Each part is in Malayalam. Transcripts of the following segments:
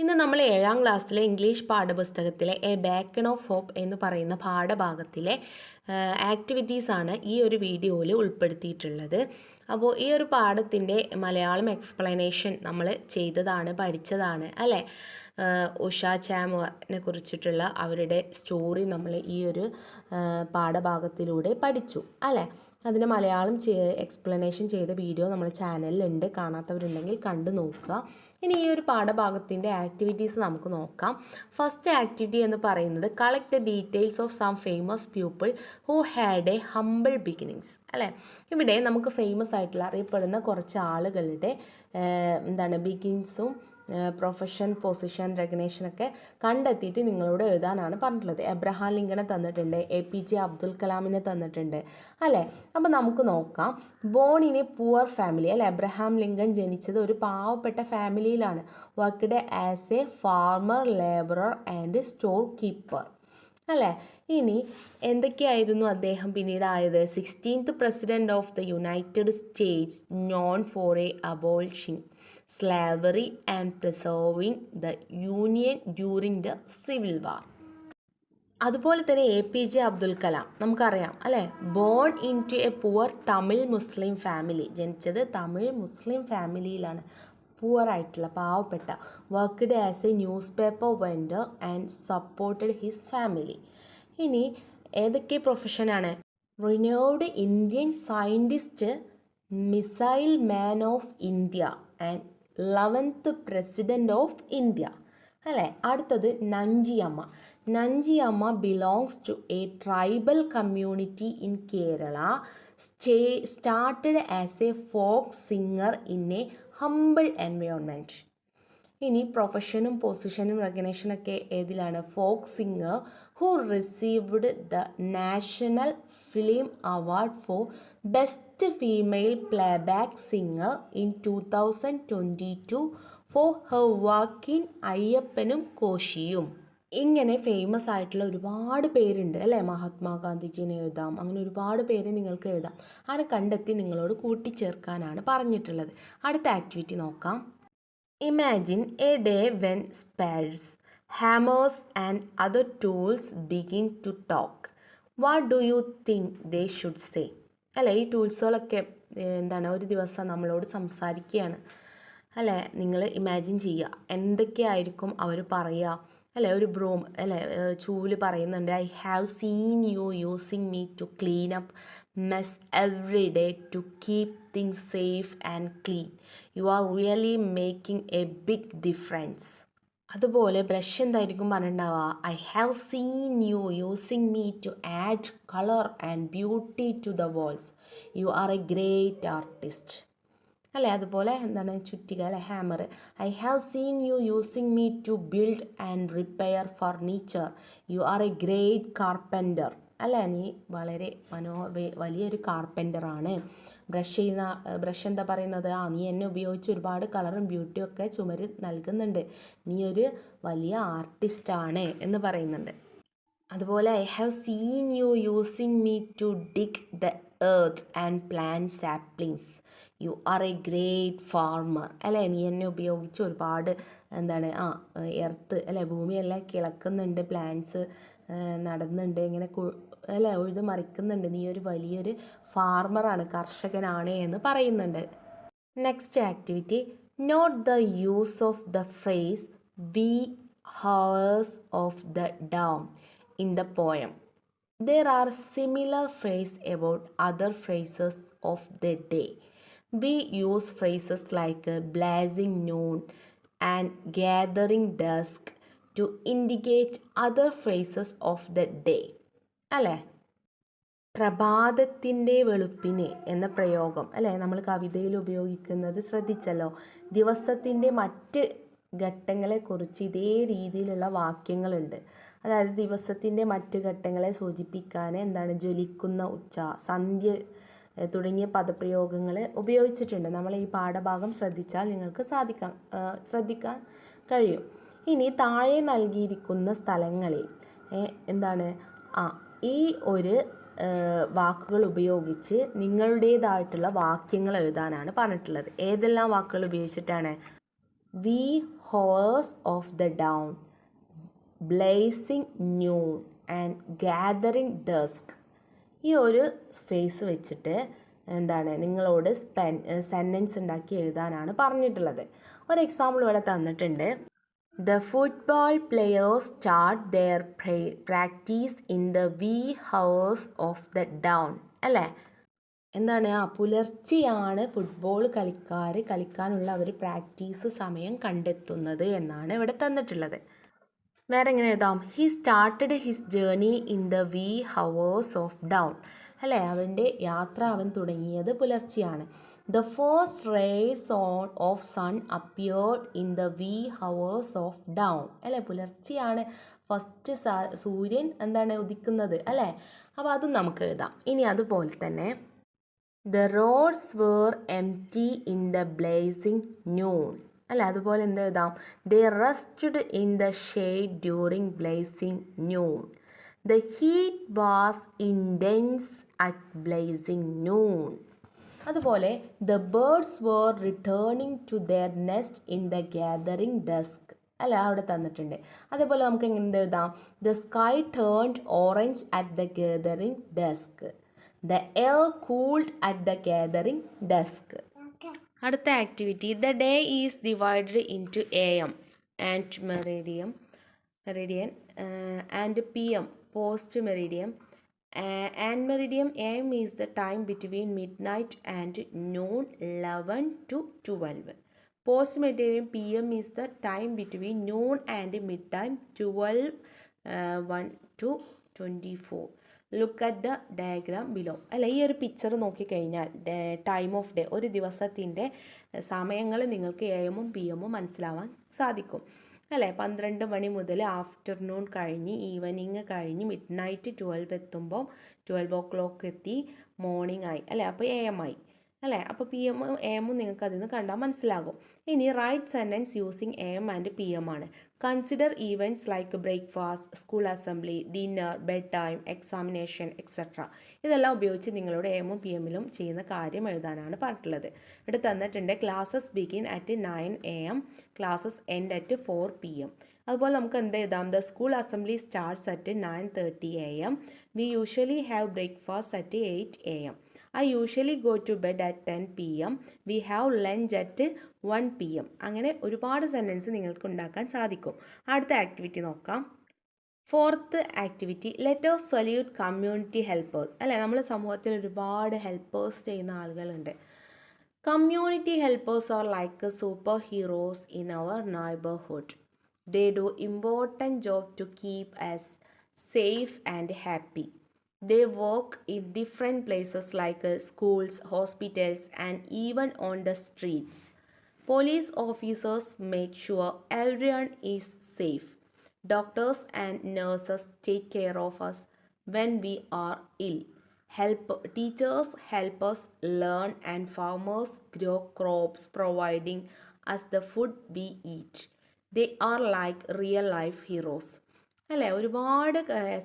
ഇന്ന് നമ്മൾ 7ാം ക്ലാസ്സിലെ ഇംഗ്ലീഷ് പാഠപുസ്തകത്തിലെ എ ബേക്കൺ ഓഫ് ഹോപ്പ് എന്ന് പറയുന്ന പാഠഭാഗത്തിലെ ആക്ടിവിറ്റീസാണ് ഈ ഒരു വീഡിയോയിൽ ഉൾപ്പെടുത്തിയിട്ടുള്ളത്. അപ്പോൾ ഈ ഒരു പാഠത്തിൻ്റെ മലയാളം എക്സ്പ്ലനേഷൻ നമ്മൾ പഠിച്ചതാണ് അല്ലേ. ഉഷ ചാമറിനെ കുറിച്ചിട്ടുള്ള അവരുടെ സ്റ്റോറി നമ്മൾ ഈ ഒരു പാഠഭാഗത്തിലൂടെ പഠിച്ചു അല്ലേ. അതിന് മലയാളം എക്സ്പ്ലനേഷൻ ചെയ്ത വീഡിയോ നമ്മുടെ ചാനലിലുണ്ട്, കാണാത്തവരുണ്ടെങ്കിൽ കണ്ടു നോക്കുക. ഇനി ഈ ഒരു പാഠഭാഗത്തിൻ്റെ ആക്ടിവിറ്റീസ് നമുക്ക് നോക്കാം. ഫസ്റ്റ് ആക്ടിവിറ്റി എന്ന് പറയുന്നത് collect the details of some famous people who had a humble beginnings അല്ലേ. ഇവിടെ നമുക്ക് ഫേമസ് ആയിട്ടുള്ള അറിയപ്പെടുന്ന കുറച്ച് ആളുകളുടെ ബിഗിൻസും പ്രൊഫഷൻ, പൊസിഷൻ, റെക്കഗ്നേഷനൊക്കെ കണ്ടെത്തിയിട്ട് നിങ്ങളോട് എഴുതാനാണ് പറഞ്ഞിട്ടുള്ളത്. എബ്രഹാം ലിങ്കനെ തന്നിട്ടുണ്ട്, APJ അബ്ദുൽ കലാമിനെ തന്നിട്ടുണ്ട് അല്ലേ. അപ്പോൾ നമുക്ക് നോക്കാം. Born in a poor family അല്ലേ. എബ്രഹാം ലിങ്കൻ ജനിച്ചത് ഒരു പാവപ്പെട്ട ഫാമിലിയിലാണ്. Worked as a farmer, labourer and store keeper അല്ലേ. ഇനി എന്തൊക്കെയായിരുന്നു അദ്ദേഹം പിന്നീട് ആയത്? 16th president of the United States, known for a abolishing slavery and preserving the union during the civil war. അതുപോലെ തന്നെ APJ അബ്ദുൽ കലാം നമുക്കറിയാം അല്ലേ. Born in to a poor Tamil Muslim family, ജനിച്ചത് തമിഴ് മുസ്ലിം ഫാമിലിയിലാണ്, പുവർ ആയിട്ടുള്ള പാവപ്പെട്ട. Worked as a newspaper vendor and supported his family. ഇനി ഏതൊക്കെ പ്രൊഫഷനാണ്? Renowned Indian scientist, missile man of India and 11th president of India അല്ലേ. അടുത്തത് Nanchiyamma. Nanchiyamma belongs to a tribal community in Kerala, started as a folk singer in a humble environment. ഇനി പ്രൊഫഷനും പൊസിഷനും റെക്കഗ്നേഷനൊക്കെ ഏതിലാണ്? Folk singer who received the national film award for best female playback singer in 2022 for her work in അയ്യപ്പനും കോശിയും. ഇങ്ങനെ ഫേമസ് ആയിട്ടുള്ള ഒരുപാട് പേരുണ്ട് അല്ലേ. മഹാത്മാഗാന്ധിജിനെ എഴുതാം, അങ്ങനെ ഒരുപാട് പേര് നിങ്ങൾക്ക് എഴുതാം. അത് കണ്ടെത്തി നിങ്ങളോട് കൂട്ടിച്ചേർക്കാനാണ് പറഞ്ഞിട്ടുള്ളത്. അടുത്ത ആക്ടിവിറ്റി നോക്കാം. Imagine a day when spades, hammers and other tools begin to talk. What do you think they should say? അല്ലേ, ഈ ടൂൾസുകളൊക്കെ ഒരു ദിവസം നമ്മളോട് സംസാരിക്കുകയാണ് അല്ലേ. നിങ്ങൾ ഇമാജിൻ ചെയ്യുക, എന്തൊക്കെയായിരിക്കും അവർ പറയുക അല്ലേ. ഒരു ബ്രൂം അല്ലേ, ചൂല് പറയുന്നുണ്ട്. I have seen you using me to clean up mess every day to keep things safe and clean. You are really making a big difference. അതുപോലെ ബ്രഷ് എന്തായിരിക്കും പറഞ്ഞിട്ടുണ്ടാവുക? I have seen you using me to add colour and beauty to the walls. You are a great artist അല്ലേ. അതുപോലെ ചുറ്റിക അല്ലെ, hammer. I have seen you using me to build and repair furniture. You are a great carpenter അല്ലേ. നീ വളരെ വലിയൊരു കാർപ്പൻ്ററാണ്. ബ്രഷ് എന്താ പറയുന്നത്? നീ എന്നെ ഉപയോഗിച്ച് ഒരുപാട് കളറും ബ്യൂട്ടിയും ഒക്കെ ചുമര് നൽകുന്നുണ്ട്, നീ ഒരു വലിയ ആർട്ടിസ്റ്റാണ് എന്ന് പറയുന്നുണ്ട്. അതുപോലെ I have seen you using me to dig the earth and plant saplings. You are a great farmer അല്ലേ. നീ എന്നെ ഉപയോഗിച്ച് ഒരുപാട് എർത്ത് അല്ലേ, ഭൂമിയെല്ലാം കിളക്കുന്നുണ്ട്, പ്ലാന്റ്സ് നടുന്നുണ്ട്, ഇങ്ങനെ അല്ലേ ഉഴുത് മറിക്കുന്നുണ്ട്. നീ ഒരു വലിയൊരു ഫാർമറാണ്, കർഷകനാണ് എന്ന് പറയുന്നുണ്ട്. Next activity, note the use of the phrase wee hours of the dawn in the poem. There are similar phrases about other phrases of the day. We use phrases like blazing noon and gathering dusk to indicate other phrases of the day. അല്ലേ, പ്രഭാതത്തിൻ്റെ വെളുപ്പിന് എന്ന പ്രയോഗം അല്ലേ നമ്മൾ കവിതയിൽ ഉപയോഗിക്കുന്നത് ശ്രദ്ധിച്ചല്ലോ. ദിവസത്തിൻ്റെ മറ്റ് ഘട്ടങ്ങളെക്കുറിച്ച് ഇതേ രീതിയിലുള്ള വാക്യങ്ങളുണ്ട്. അതായത് ദിവസത്തിൻ്റെ മറ്റ് ഘട്ടങ്ങളെ സൂചിപ്പിക്കാൻ ജ്വലിക്കുന്ന ഉച്ച, സന്ധ്യ തുടങ്ങിയ പദപ്രയോഗങ്ങൾ ഉപയോഗിച്ചിട്ടുണ്ട്. നമ്മൾ ഈ പാഠഭാഗം ശ്രദ്ധിച്ചാൽ നിങ്ങൾക്ക് ശ്രദ്ധിക്കാൻ കഴിയും. ഇനി താഴെ നൽകിയിരിക്കുന്ന സ്ഥലങ്ങളിൽ ഈ ഒരു വാക്കുകൾ ഉപയോഗിച്ച് നിങ്ങളുടേതായിട്ടുള്ള വാക്യങ്ങൾ എഴുതാനാണ് പറഞ്ഞിട്ടുള്ളത്. ഏതെല്ലാം വാക്കുകൾ ഉപയോഗിച്ചിട്ടാണ്? wee hours of the dawn, blazing noon and gathering dusk. ഈ ഒരു ഫേസ് വെച്ചിട്ട് എന്താണ് നിങ്ങളോട് സെൻറ്റൻസ് ഉണ്ടാക്കി എഴുതാനാണ് പറഞ്ഞിട്ടുള്ളത്. ഒരു എക്സാമ്പിൾ ഇവിടെ തന്നിട്ടുണ്ട്. The football players start their practice in the wee hours of the dawn. അല്ലേ? എന്താണ് പുലർച്ചെയാണ് ഫുട്ബോൾ കളിക്കാനുള്ള അവർ പ്രാക്ടീസ് സമയം കണ്ടെത്തുന്നത് എന്നാണ് ഇവിടെ തന്നിട്ടുള്ളത്. വേറെ എങ്ങനെ എഴുതാം? He started his journey in the wee hours of down. അല്ലേ? അവൻ്റെ യാത്ര അവൻ തുടങ്ങിയത് പുലർച്ചെയാണ്. The first rays of sun appeared in the wee hours of dawn. അല്ലേ? പുലർച്ചെയാണ് ഫസ്റ്റ് സൂര്യൻ എന്താണ് ഉദിക്കുന്നത്. അല്ലേ? അപ്പോൾ അതും നമുക്ക് എഴുതാം. ഇനി അതുപോലെ തന്നെ The roads were empty in the blazing noon. അല്ല അതുപോലെ എന്ത് എഴുതാം? They rested in the shade during blazing noon. The heat was intense at blazing noon. അതുപോലെ the birds were returning to their nest in the gathering dusk. അല്ല അവിടെ തന്നിട്ടുണ്ട്. അതേപോലെ നമുക്ക് എങ്ങനെ എഴുതാം? The sky turned orange at the gathering dusk. The air cooled at the gathering dusk. അടുത്ത activity. The day is divided into AM and meridian and PM post meridian. And meridian AM is the time between midnight and noon 11 to 12. Post meridian PM is the time between noon and midtime 12 1 to 24. Look at the diagram below. അല്ല ഈ ഒരു പിക്ചർ നോക്കിക്കഴിഞ്ഞാൽ ടൈം ഓഫ് ഡേ ഒരു ദിവസത്തിൻ്റെ സമയങ്ങൾ നിങ്ങൾക്ക് AM ഉം PM ഉം മനസ്സിലാവാൻ സാധിക്കും. അല്ലേ? 12 മണി മുതൽ ആഫ്റ്റർനൂൺ കഴിഞ്ഞ് ഈവനിങ് കഴിഞ്ഞ് മിഡ് നൈറ്റ് 12 എത്തുമ്പോൾ 12 o'clock എത്തി മോർണിംഗ് ആയി. അല്ലേ? അപ്പോൾ AM ആയി. അല്ലേ? അപ്പോൾ PM AM നിങ്ങൾക്ക് അതിൽ നിന്ന് കണ്ടാൽ മനസ്സിലാകും. ഇനി write sentence using AM and PM ആണ്. Consider events like breakfast, school assembly, dinner, bed time, examination etcetera. ഇതെല്ലാം ഉപയോഗിച്ച് നിങ്ങളോട് AM ഉം PM ലും ചെയ്യുന്ന കാര്യം എഴുതാനാണ് പറഞ്ഞിട്ടുള്ളത്. ഇവിടെ തന്നിട്ടുണ്ട് classes begin at 9 AM, classes end at 4 PM. അതുപോലെ നമുക്ക് എന്ത് എഴുതാം? The school assembly starts at 9:30 AM. V usually have breakfast at 8 AM. I usually go to bed at 10 PM. We have lunch at 1 PM. അങ്ങനെ ഒരുപാട് സെൻറ്റൻസ് നിങ്ങൾക്ക് ഉണ്ടാക്കാൻ സാധിക്കും. അടുത്ത ആക്ടിവിറ്റി നോക്കാം. Fourth activity. Let us salute community helpers. അല്ലേ? നമ്മൾ സമൂഹത്തിൽ ഒരുപാട് ഹെൽപ്പേഴ്സ് ചെയ്യുന്ന ആളുകളുണ്ട്. Community helpers are like super heroes in our neighbourhood. They do important job to keep us safe and happy. They work in different places like schools, hospitals, and even on the streets. Police officers make sure everyone is safe. Doctors and nurses take care of us when we are ill. Teachers help us learn, and farmers grow crops, providing us the food we eat. They are like real life heroes. അല്ലേ? ഒരുപാട്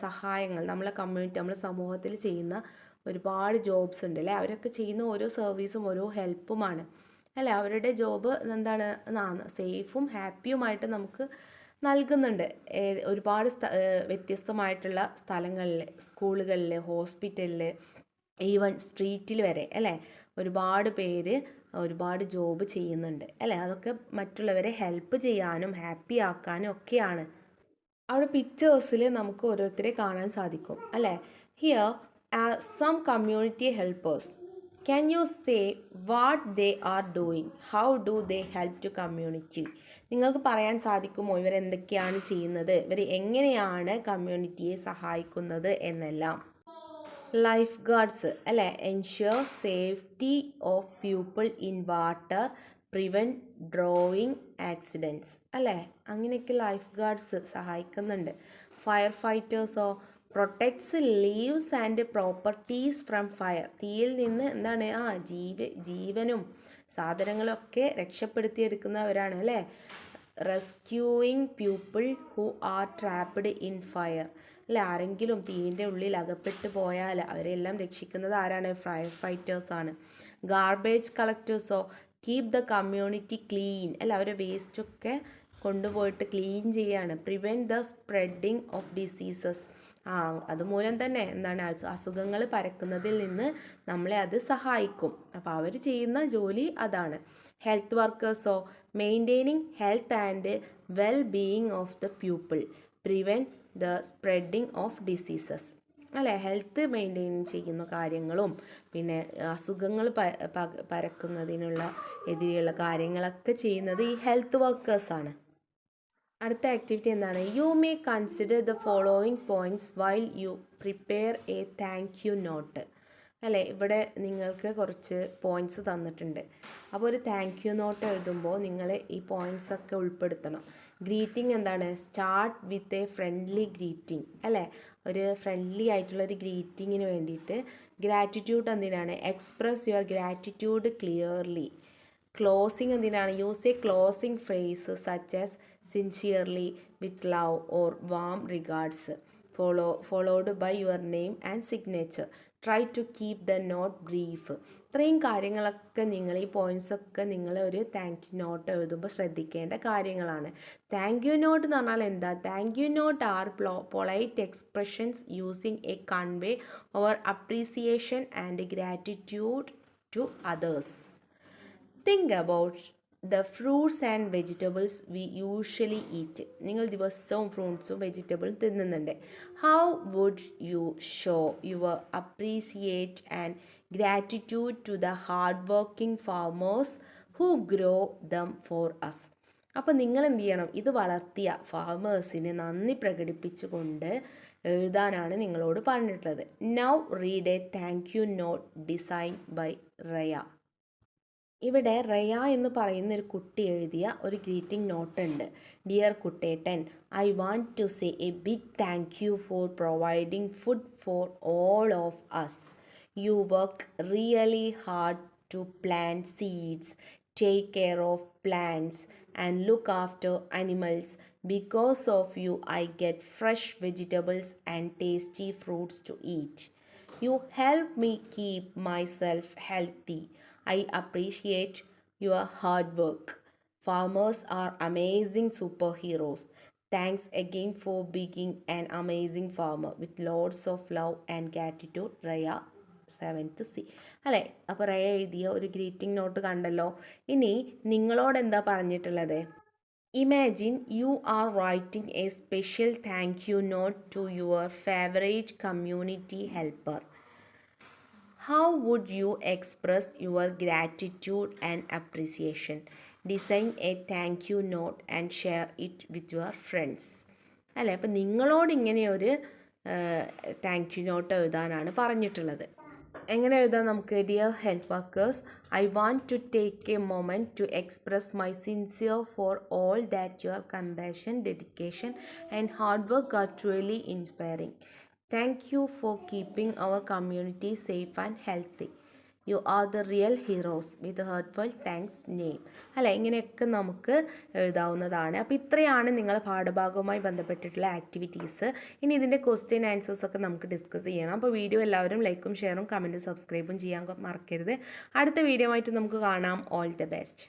സഹായങ്ങൾ നമ്മളെ കമ്മ്യൂണിറ്റി നമ്മളെ സമൂഹത്തിൽ ചെയ്യുന്ന ഒരുപാട് ജോബ്സ് ഉണ്ട്. അല്ലേ? അവരൊക്കെ ചെയ്യുന്ന ഓരോ സർവീസും ഓരോ ഹെൽപ്പുമാണ്. അല്ലേ? അവരുടെ ജോബ് എന്താണ് സേഫും ഹാപ്പിയുമായിട്ട് നമുക്ക് നൽകുന്നുണ്ട്. ഒരുപാട് വ്യത്യസ്തമായിട്ടുള്ള സ്ഥലങ്ങളിൽ, സ്കൂളുകളിൽ, ഹോസ്പിറ്റലിൽ, ഈവൻ സ്ട്രീറ്റിൽ വരെ. അല്ലേ? ഒരുപാട് പേര് ഒരുപാട് ജോബ് ചെയ്യുന്നുണ്ട്. അല്ലേ? അതൊക്കെ മറ്റുള്ളവരെ ഹെൽപ്പ് ചെയ്യാനും ഹാപ്പി ആക്കാനും ഒക്കെയാണ്. അവിടെ പിക്ചേഴ്സിൽ നമുക്ക് ഓരോരുത്തരെ കാണാൻ സാധിക്കും. അല്ലേ? Here are some community helpers. Can you say what they are doing? How do they help to community? നിങ്ങൾക്ക് പറയാൻ സാധിക്കുമോ ഇവരെന്തൊക്കെയാണ് ചെയ്യുന്നത്, ഇവർ എങ്ങനെയാണ് കമ്മ്യൂണിറ്റിയെ സഹായിക്കുന്നത് എന്നെല്ലാം? Lifeguards. അല്ലേ? Ensure safety of people in water, prevent drowning accidents. അല്ലേ? അങ്ങനെയൊക്കെ ലൈഫ് ഗാർഡ്സ് സഹായിക്കുന്നുണ്ട്. ഫയർ ഫൈറ്റേഴ്സോ protects lives and properties from fire. തീയിൽ നിന്ന് എന്താണ് ജീവനും സാധനങ്ങളൊക്കെ രക്ഷപ്പെടുത്തിയെടുക്കുന്നവരാണ്. അല്ലേ? Rescuing people who are trapped in fire. അല്ലെ? ആരെങ്കിലും തീയിൻ്റെ ഉള്ളിൽ അകപ്പെട്ടു പോയാൽ അവരെല്ലാം രക്ഷിക്കുന്നത് ആരാണ്? ഫയർ ഫൈറ്റേഴ്സാണ്. ഗാർബേജ് കളക്ടേഴ്സോ കീപ് ദ കമ്മ്യൂണിറ്റി ക്ലീൻ, അല്ല അവരെ വേസ്റ്റൊക്കെ കൊണ്ടുപോയിട്ട് ക്ലീൻ ചെയ്യാണ്. Prevent the spreading of diseases, അതുമൂലം തന്നെ എന്താണ് അസുഖങ്ങൾ പരക്കുന്നതിൽ നിന്ന് നമ്മളെ അത് സഹായിക്കും. അപ്പോൾ അവർ ചെയ്യുന്ന ജോലി അതാണ്. ഹെൽത്ത് വർക്കേഴ്സോ maintaining health and well being of the people, prevent the spreading of diseases, അല്ലേ? ഹെൽത്ത് മെയിൻറ്റെയിൻ ചെയ്യുന്ന കാര്യങ്ങളും പിന്നെ അസുഖങ്ങൾ പരക്കുന്നതിനുള്ള എതിരെയുള്ള കാര്യങ്ങളൊക്കെ ചെയ്യുന്നത് ഈ ഹെൽത്ത് വർക്കേഴ്സാണ്. അടുത്ത ആക്ടിവിറ്റി എന്താണ്? You may consider the following points while you prepare a thank you note, അല്ലേ? ഇവിടെ നിങ്ങൾക്ക് കുറച്ച് പോയിൻറ്റ്സ് തന്നിട്ടുണ്ട്. അപ്പോൾ ഒരു താങ്ക് യു നോട്ട് എഴുതുമ്പോൾ നിങ്ങൾ ഈ പോയിൻറ്റ്സ് ഒക്കെ ഉൾപ്പെടുത്തണം. ഗ്രീറ്റിംഗ് എന്താണ്? Start with a friendly greeting, അല്ലേ? ഒരു ഫ്രണ്ട്ലി ആയിട്ടുള്ളൊരു ഗ്രീറ്റിങ്ങിന് വേണ്ടിയിട്ട്. ഗ്രാറ്റിറ്റ്യൂഡ് എന്തിനാണ്? Express your gratitude clearly. Closing എന്തിനാണ്? Use a closing phrase such as sincerely, with love or warm regards, followed by your name and signature. Try to keep the note brief. ഇത്രയും കാര്യങ്ങളൊക്കെ നിങ്ങൾ ഈ പോയിൻറ്റ്സൊക്കെ നിങ്ങൾ ഒരു താങ്ക് യു നോട്ട് എഴുതുമ്പോൾ ശ്രദ്ധിക്കേണ്ട കാര്യങ്ങളാണ്. താങ്ക് യു നോട്ട് എന്ന് പറഞ്ഞാൽ എന്താ? Thank you note are polite expressions using a convey our appreciation and gratitude to others. Think about the fruits and vegetables we usually eat. നിങ്ങൾ ദിവസവും ഫ്രൂട്ട്സും വെജിറ്റബിളും തിന്നുന്നുണ്ട്. How would you show your appreciate and gratitude to the hard working farmers who grow them for us. അപ്പോൾ നിങ്ങൾ എന്ത് ചെയ്യണം? ഇത് വളർത്തിയ ഫാർമേഴ്സിന് നന്ദി പ്രകടിപ്പിച്ചുകൊണ്ട് എഴുതാനാണ് നിങ്ങളോട് പറഞ്ഞിട്ടുള്ളത്. Now read a thank you note design by Raya. ഇവിടെ റയ എന്ന് പറയുന്ന ഒരു കുട്ടി എഴുതിയ ഒരു ഗ്രീറ്റിംഗ് നോട്ട് ഉണ്ട്. Dear Kuttettan, I want to say a big thank you for providing food for all of us. You work really hard to plant seeds, take care of plants and look after animals. Because of you, I get fresh vegetables and tasty fruits to eat. You help me keep myself healthy. I appreciate your hard work. Farmers are amazing superheroes. Thanks again for being an amazing farmer. With lots of love and gratitude, Raya 7th C. അല്ലേ? അപ്പോൾ റയ എഴുതിയ ഒരു ഗ്രീറ്റിംഗ് നോട്ട് കണ്ടല്ലോ. ഇനി നിങ്ങളോട് എന്താ പറഞ്ഞിട്ടുള്ളത്? Imagine you are writing a special thank you note to your favorite community helper. How would you express your gratitude and appreciation? Design a thank you note and share it with your friends. അല്ലേ? അപ്പം നിങ്ങളോട് ഇങ്ങനെ ഒരു താങ്ക് യു നോട്ട് എഴുതാനാണ് പറഞ്ഞിട്ടുള്ളത്. എങ്ങനെ എഴുതാം നമുക്ക്? Dear health workers, I want to take a moment to express my sincere for all that your compassion, dedication and hard work are truly inspiring. Thank you for keeping our community safe and healthy. You are the real heroes. With heartful thanks name. അല്ല, ഇങ്ങനെയൊക്കെ നമുക്ക് എഴുതാവുന്നതാണ്. അപ്പോൾ ഇത്രയാണ് നിങ്ങളുടെ പാഠഭാഗവുമായി ബന്ധപ്പെട്ടിട്ടുള്ള ആക്ടിവിറ്റീസ്. ഇനി ഇതിൻ്റെ ക്വസ്റ്റ്യൻ ആൻസേഴ്സൊക്കെ നമുക്ക് ഡിസ്കസ് ചെയ്യണം. അപ്പോൾ വീഡിയോ എല്ലാവരും ലൈക്കും ഷെയറും കമൻറ്റും സബ്സ്ക്രൈബും ചെയ്യാൻ മറക്കരുത്. അടുത്ത വീഡിയോ ആയിട്ട് നമുക്ക് കാണാം. All the best.